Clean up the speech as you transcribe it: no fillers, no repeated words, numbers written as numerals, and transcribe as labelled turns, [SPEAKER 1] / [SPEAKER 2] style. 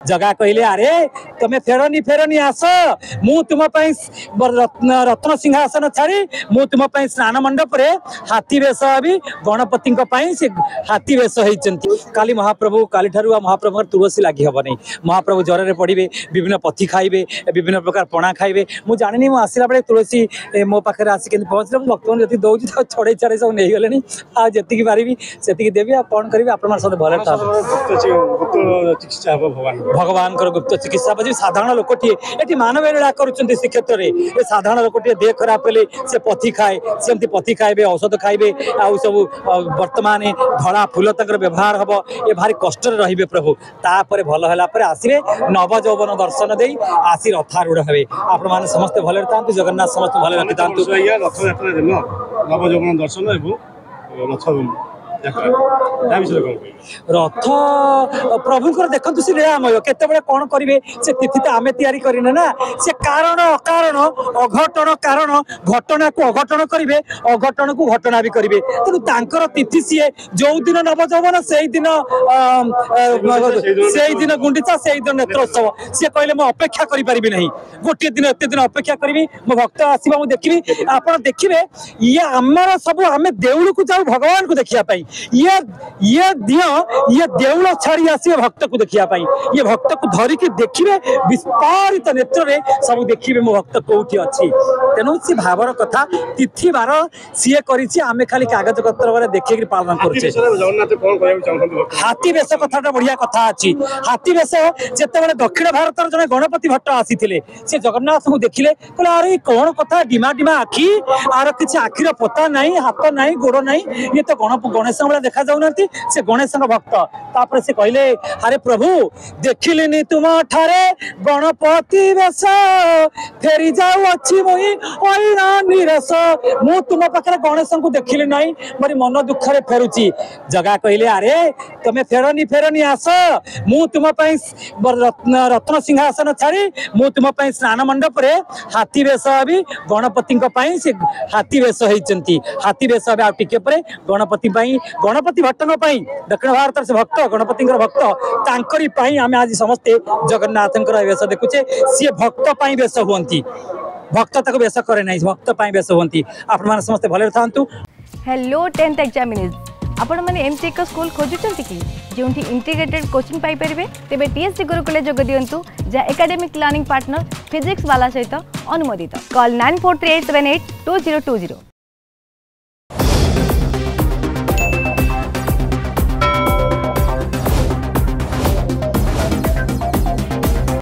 [SPEAKER 1] जगह कहले अरे तुम्हें फेरनी आस मु तुम रत्न सिंहासन छाड़ी मु तुम स्नान मंडप रे हाथी वेश भी गणपति से हाथी वेश होती काली महाप्रभु काली ठारू महाप्रभु तुलसी लगी हम नहीं महाप्रभु ज्वर पड़े विभिन्न पथी खाइबे विभिन्न प्रकार पणा खाइबे मुझे जानी मुझे आसला बेले तुलसी मो पाखे आसिक पहुँचले भक्तमान जी दौर छड़े छड़े सब नहीं गले आती पारि से देवी कौन करी आप भले भगवान गुप्त चिकित्सा बजे साधारण लोकटे ये मानव लीला कर श्रीक्षेत्र में साधारण लोकटे देह खराब हेले से पथी खाए सेमती पथी खाइबे औषध खाइबे आउ सब वर्तमान धड़ा फूल तक व्यवहार हम ये भारी कष्ट रे प्रभु तापर भल है आसवे नव यौवन दर्शन दे आसी रथारूढ़ हे आपण मैंने समस्ते भले था जगन्नाथ समस्त भले रखी था
[SPEAKER 2] रथयात्रा दिन नव यौवन दर्शन
[SPEAKER 1] रथ प्रभुंर देखते सी लीलामय केते कौन करेंगे से तिथि तो आम तैयारी करने ना से कारण अकारण अघटन कारण घटना को अघटन करेंगे अघटन को घटना भी करेंगे तेणु तांकर तिथि सी जो दिन नव यौवन से दिन गुंडीचा से दिन नेत्रोत्सव सी कहले मैं अपेक्षा करी नहीं गोटे दिन एत दिन अपेक्षा करी मो भक्त आसवा मुझे देखी आप देखिए ये आमर सब आम देउल को जाऊ भगवान को देखापी ये देउल छाड़ी आसवे भक्त को देखापी ये भक्त को धरिकी देखिए विस्तारित नेत्र में सब देखिए मो भक्त कौटी अच्छी तेणु सी भावर कथा तिथि बार सीए करें खाली कागज पत्र देखिए पालन कर हाथी वेश कथा बढ़िया कथा अच्छी हाथी वेश जिते दक्षिण भारत जड़े गणपति भट्ट आसी से जगन्नाथ को देखिले कहले अरे कौन कथा डिमा डिमा आखि आर किसी आखिर पता नहीं हाथ नहीं गोड़ नहीं ये तो गणेश भाई देखा जाऊना से गणेश भक्त तापर से कहले अरे प्रभु देखिली तुम ठारे गणपति वेश फेरी जाऊ अच्छी मुई निरस मु तुम पाखे गणेश को देखिली नहीं मोरी मन दुख रे फेरुची जगह कहले अरे तुम्हें फेरनी आस मु तुम रत्न सिंहासन छाड़ी मु तुम स्नान मंडप रे हाथी वेश भी गणपति से हाथी वेश होती हाथी वेश टिके गणपति गणपति भट्टों दक्षिण भारत से भक्त गणपति भक्त तांकरी आम आज समस्ते जगन्नाथ वेश देखुचे सी भक्त वेश हुंती भक्त तक वेश करे ना भक्त वेश हुंती आपण माने समस्ते भले था।
[SPEAKER 3] हेलो 10th एग्जामिनीज आपण मैंने एमती एक स्कूल खोजुंट कि जो इंटीग्रेटेड कोचिंग पाई परिबे तेबे टीएससी गुरुकुल जोग दियंतु जहाँ एकेडमिक लर्निंग पार्टनर फिजिक्स वाला सहित अनुमोदित कॉल 9438782020।